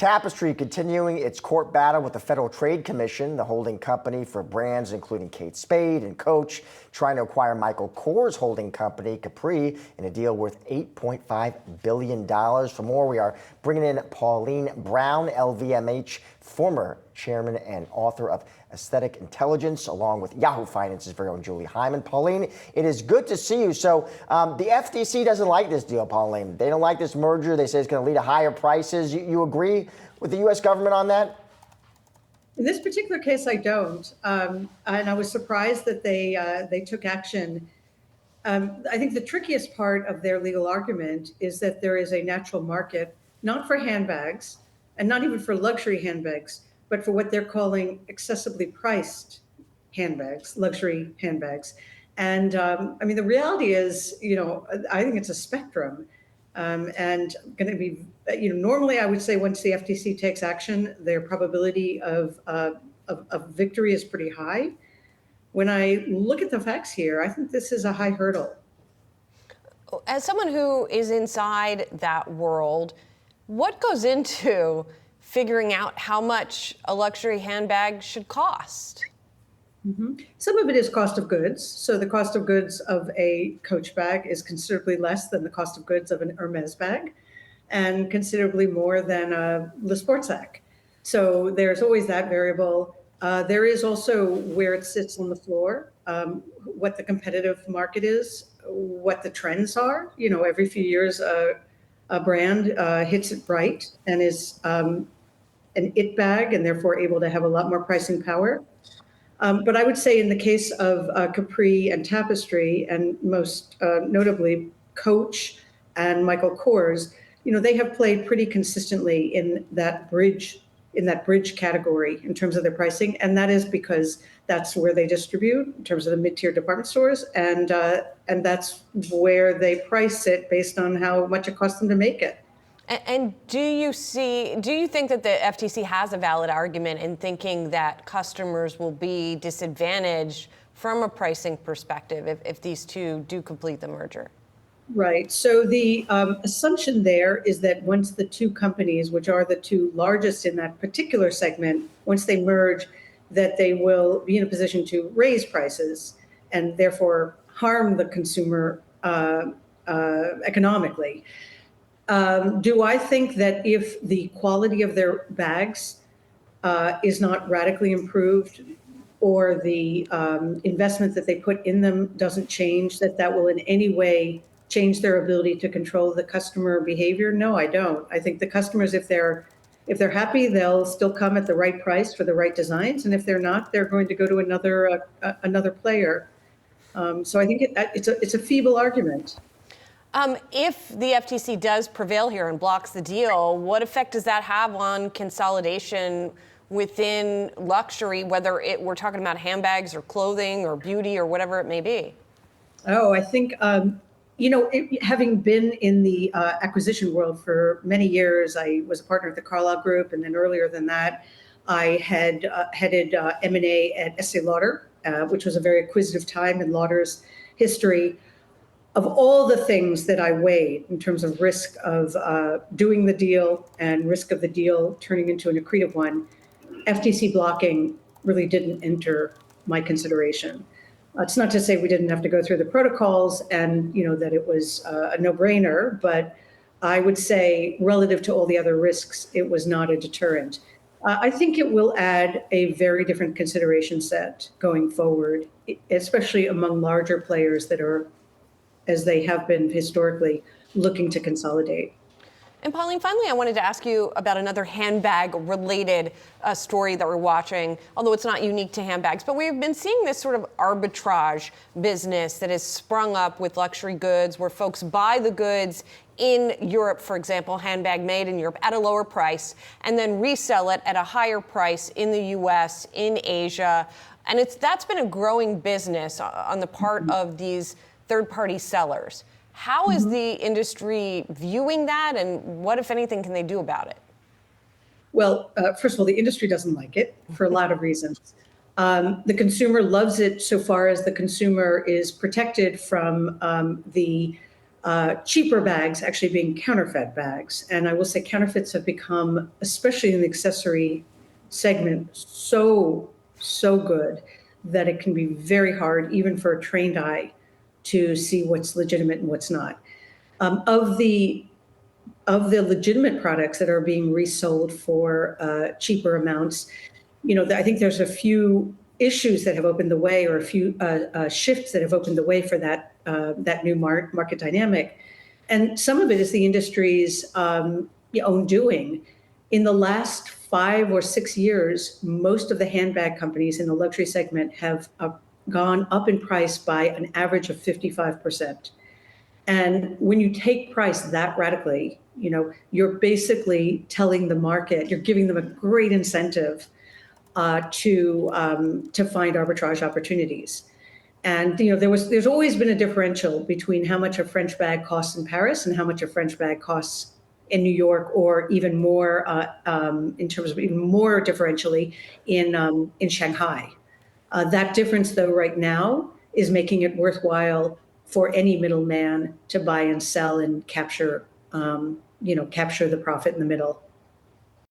Tapestry continuing its court battle with the Federal Trade Commission, the holding company for brands including Kate Spade and Coach, trying to acquire Michael Kors' holding company, Capri, in a deal worth $8.5 billion. For more, we are bringing in Pauline Brown, LVMH former chairman and author of Aesthetic Intelligence, along with Yahoo Finance's very own Julie Hyman. Pauline, it is good to see you. So the FTC doesn't like this deal, Pauline. They don't like this merger. They say it's going to lead to higher prices. You agree with the U.S. government on that? In this particular case, I don't. And I was surprised that they took action. I think the trickiest part of their legal argument is that there is a natural market, not for handbags, and not even for luxury handbags, but for what they're calling accessibly priced handbags, luxury handbags. And I mean, the reality is, I think it's a spectrum. And going to be, normally I would say once the FTC takes action, their probability of victory is pretty high. When I look at the facts here, I think this is a high hurdle. As someone who is inside that world, what goes into figuring out how much a luxury handbag should cost? Mm-hmm. Some of it is cost of goods. So the cost of goods of a Coach bag is considerably less than the cost of goods of an Hermes bag, and considerably more than a Le Sportsac. So there's always that variable. There is also where it sits on the floor, what the competitive market is, what the trends are. Every few years, a brand hits it right and is an it bag, and therefore able to have a lot more pricing power. But I would say in the case of Capri and Tapestry, and most notably Coach and Michael Kors, they have played pretty consistently in that bridge category in terms of their pricing, and that is because that's where they distribute in terms of the mid-tier department stores, and that's where they price it based on how much it costs them to make it. And do you think that the FTC has a valid argument in thinking that customers will be disadvantaged from a pricing perspective if these two do complete the merger? Right. So the assumption there is that once the two companies, which are the two largest in that particular segment, once they merge, that they will be in a position to raise prices and therefore harm the consumer economically. Do I think that if the quality of their bags is not radically improved, or the investment that they put in them doesn't change, that will in any way change their ability to control the customer behavior? No, I don't. I think the customers, if they're happy, they'll still come at the right price for the right designs, and if they're not, they're going to go to another player. So I think it's a feeble argument. If the FTC does prevail here and blocks the deal, what effect does that have on consolidation within luxury, whether we're talking about handbags or clothing or beauty or whatever it may be? Oh, I think, having been in the acquisition world for many years, I was a partner at the Carlyle Group, and then earlier than that, I had headed M&A at Estee Lauder, which was a very acquisitive time in Lauder's history. Of all the things that I weighed in terms of risk of doing the deal and risk of the deal turning into an accretive one, FTC blocking really didn't enter my consideration. It's not to say we didn't have to go through the protocols and that it was a no-brainer, but I would say relative to all the other risks, it was not a deterrent. I think it will add a very different consideration set going forward, especially among larger players that are, as they have been historically, looking to consolidate. And Pauline, finally, I wanted to ask you about another handbag-related story that we're watching, although it's not unique to handbags. But we've been seeing this sort of arbitrage business that has sprung up with luxury goods, where folks buy the goods in Europe, for example, handbag made in Europe, at a lower price, and then resell it at a higher price in the U.S., in Asia. And that's been a growing business on the part of these third-party sellers. How is the industry viewing that, and what, if anything, can they do about it? Well, first of all, the industry doesn't like it for a lot of reasons. The consumer loves it so far as the consumer is protected from the cheaper bags actually being counterfeit bags. And I will say counterfeits have become, especially in the accessory segment, so good that it can be very hard, even for a trained eye, to see what's legitimate and what's not. Of the legitimate products that are being resold for cheaper amounts, I think there's a few issues that have opened the way, or a few shifts that have opened the way for that new market dynamic. And some of it is the industry's own doing. In the last 5 or 6 years, most of the handbag companies in the luxury segment have gone up in price by an average of 55%. And when you take price that radically, you're basically telling the market, you're giving them a great incentive to find arbitrage opportunities. And there's always been a differential between how much a French bag costs in Paris and how much a French bag costs in New York, or even more in terms of even more differentially in Shanghai. That difference, though, right now is making it worthwhile for any middleman to buy and sell and capture the profit in the middle.